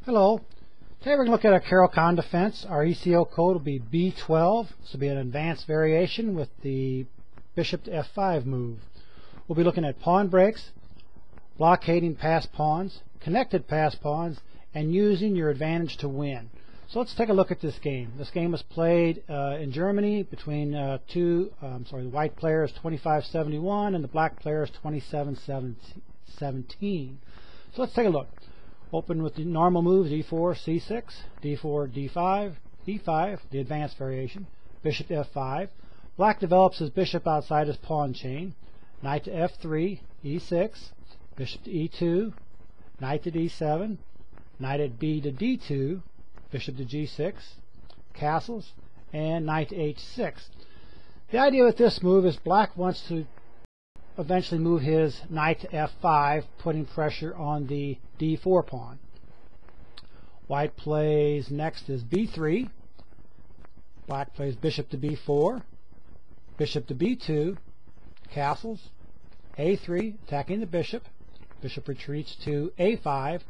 Hello. Today we're going to look at a Caro-Kann defense. Our ECO code will be B12. This will be an advanced variation with the bishop to F5 move. We'll be looking at pawn breaks, blockading passed pawns, connected passed pawns, and using your advantage to win. So let's take a look at this game. This game was played in Germany between the white player is 25-71 and the black player is 27-17. So let's take a look. Open with the normal moves, e4, c6, d4, d5, e5, the advanced variation, bishop to f5. Black develops his bishop outside his pawn chain. Knight to f3, e6, bishop to e2, knight to d7, knight at b to d2, bishop to g6, castles, and knight to h6. The idea with this move is black wants to eventually move his knight to f5, putting pressure on the d4 pawn. White plays next is b3. Black plays bishop to b4, bishop to b2, castles, a3, attacking the bishop. Bishop retreats to a5,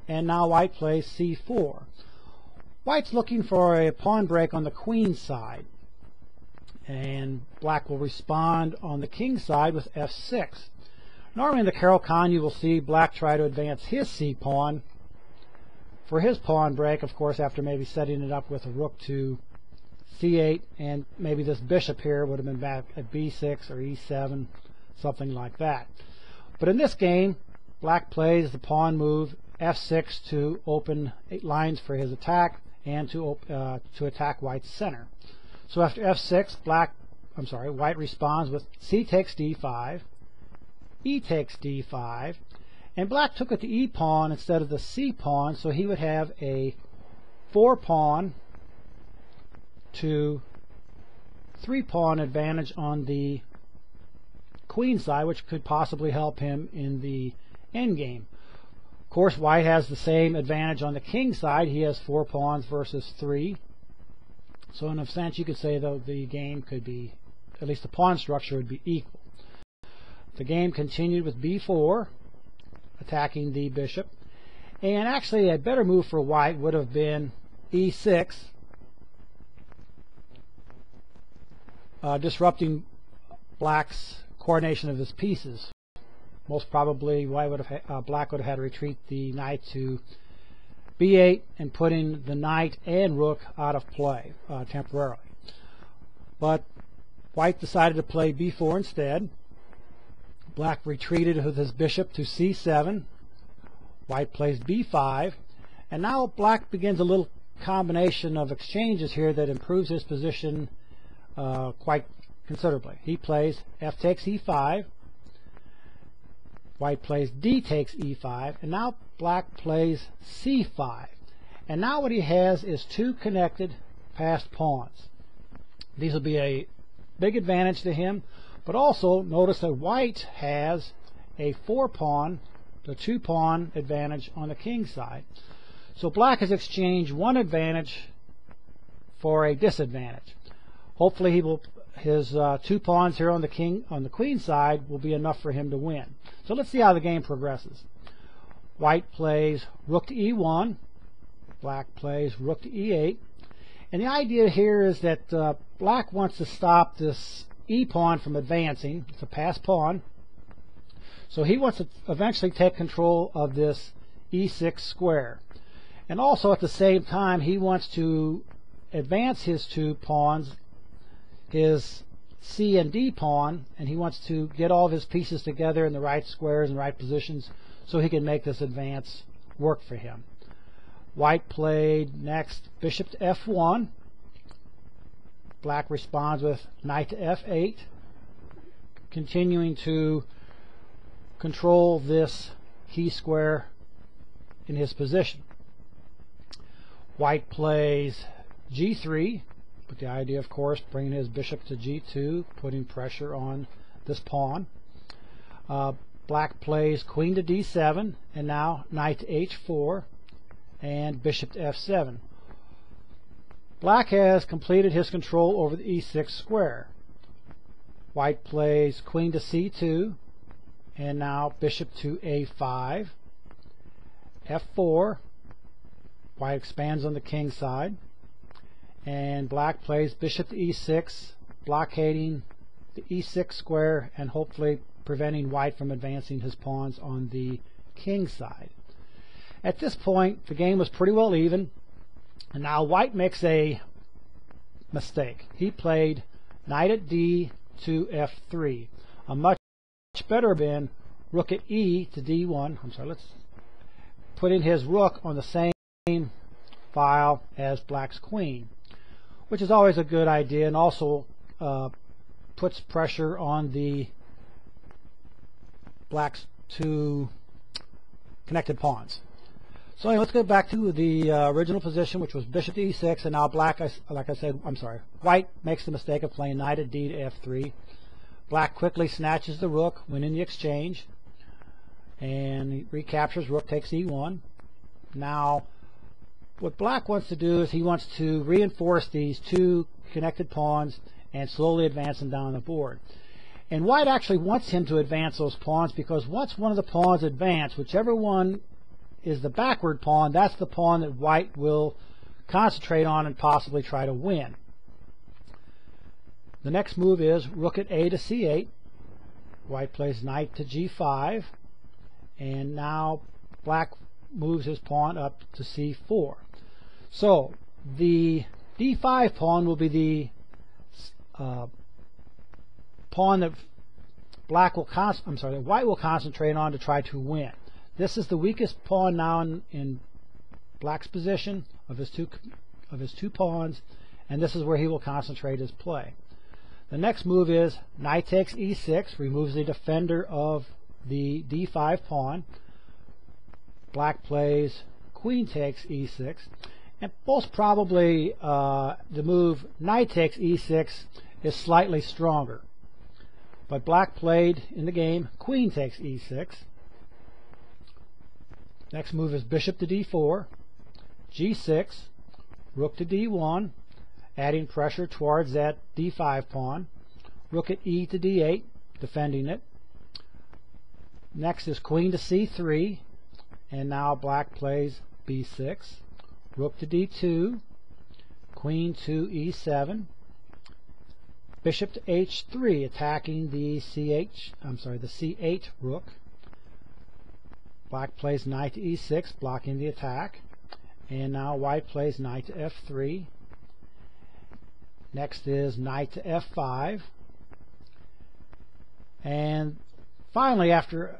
and now white plays c4. White's looking for a pawn break on the queen side, and black will respond on the king side with f6. Normally in the Caro-Kann you will see black try to advance his c-pawn for his pawn break, of course, after maybe setting it up with a rook to c8, and maybe this bishop here would have been back at b6 or e7, something like that. But in this game, black plays the pawn move f6 to open 8 lines for his attack and to attack white's center. So after f6, white responds with c takes d5, e takes d5, and black took it to e pawn instead of the c pawn, so he would have a 4 pawn to 3 pawn advantage on the queen side, which could possibly help him in the endgame. Of course, white has the same advantage on the king side. He has 4 pawns versus 3. So in a sense, you could say, though, the game could be, at least the pawn structure would be equal. The game continued with b4, attacking the bishop. And actually, a better move for white would have been e6, disrupting black's coordination of his pieces. Most probably, black would have had to retreat the knight to b8 and putting the knight and rook out of play temporarily. But white decided to play b4 instead. Black retreated with his bishop to c7. White plays b5. And now black begins a little combination of exchanges here that improves his position quite considerably. He plays f takes e5. White plays d takes e5, and now black plays c5. And now what he has is 2 connected passed pawns. These will be a big advantage to him, but also notice that white has a 4 pawn to 2 pawn advantage on the king side. So black has exchanged one advantage for a disadvantage. Hopefully his 2 pawns here on the queen side will be enough for him to win. So let's see how the game progresses. White plays rook to e1, black plays rook to e8, and the idea here is that black wants to stop this e pawn from advancing. It's a passed pawn, so he wants to eventually take control of this e6 square, and also at the same time he wants to advance his 2 pawns, his c and d pawn, and he wants to get all of his pieces together in the right squares and right positions so he can make this advance work for him. White played next bishop to f1. Black responds with knight to f8, continuing to control this key square in his position. White plays g3, with the idea, of course, bringing his bishop to g2, putting pressure on this pawn. Black plays queen to d7, and now knight to h4, and bishop to f7. Black has completed his control over the e6 square. White plays queen to c2, and now bishop to a5, f4, white expands on the king side, and black plays bishop to e6, blockading the e6 square and hopefully preventing white from advancing his pawns on the king side. At this point, the game was pretty well even, and now white makes a mistake. He played knight at d to f3. A much better been rook at e to d1. I'm sorry, let's put in his rook on the same file as black's queen, which is always a good idea, and also puts pressure on the black's two connected pawns. So anyway, let's go back to the original position, which was bishop to e6, and now black, like I said, I'm sorry, white makes the mistake of playing knight at d to f3. Black quickly snatches the rook, winning the exchange, and he recaptures rook takes e1. Now, what black wants to do is he wants to reinforce these two connected pawns and slowly advance them down the board. And white actually wants him to advance those pawns, because once one of the pawns advance, whichever one is the backward pawn, that's the pawn that white will concentrate on and possibly try to win. The next move is rook at a to c8. White plays knight to g5, and now black moves his pawn up to c4. So the d5 pawn will be the pawn that white will concentrate on to try to win. This is the weakest pawn now in black's position of his two pawns, and this is where he will concentrate his play. The next move is knight takes e6, removes the defender of the d5 pawn. Black plays queen takes e6, and most probably the move knight takes e6 is slightly stronger. But black played in the game queen takes e6. Next move is bishop to d4, g6, rook to d1, adding pressure towards that d5 pawn, rook at e to d8, defending it. Next is queen to c3, and now black plays b6, rook to d2, queen to e7, bishop to h3, attacking the c8 rook. Black plays knight to e6, blocking the attack, and now white plays knight to f3. Next is knight to f5, and finally, after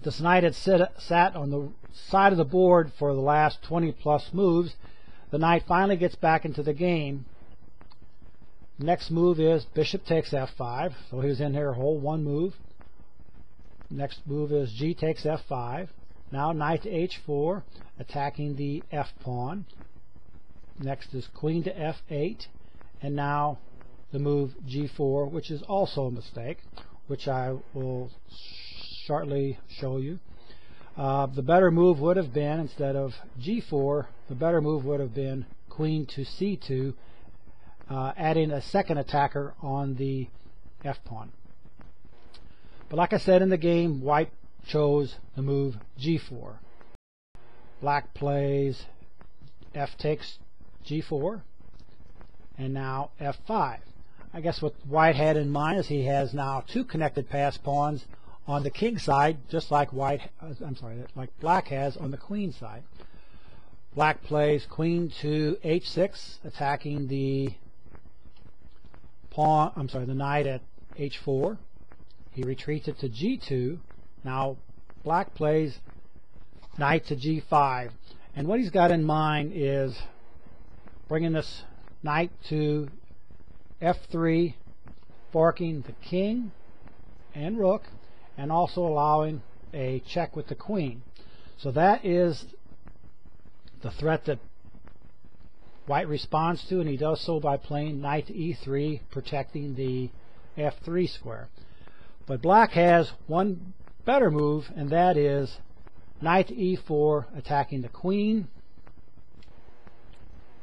this knight had sat on the side of the board for the last 20 plus moves, the knight finally gets back into the game. Next move is bishop takes f5, so he was in here a whole one move. Next move is g takes f5. Now knight to h4, attacking the f pawn. Next is queen to f8, and now the move g4, which is also a mistake, which I will shortly show you. The better move would have been, instead of g4, the better move would have been queen to c2, adding a second attacker on the f pawn. But like I said, in the game, white chose the move g4. Black plays f takes g4, and now f5. I guess what white had in mind is he has now two connected pass pawns on the king side, just like like black has on the queen side. Black plays queen to h6, attacking the the knight at h4. He retreats it to g2. Now black plays knight to g5, and what he's got in mind is bringing this knight to f3, forking the king and rook, and also allowing a check with the queen. So that is the threat that white responds to, and he does so by playing knight to e3, protecting the f3 square. But black has one better move, and that is knight to e4, attacking the queen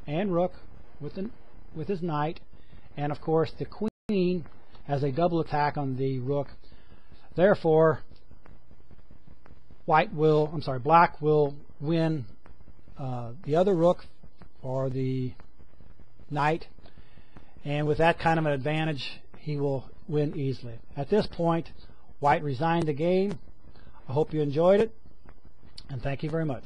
and rook with his knight, and of course the queen has a double attack on the rook. Therefore, black will win the other rook or the knight, and with that kind of an advantage he will win easily. At this point, white resigned the game. I hope you enjoyed it, and thank you very much.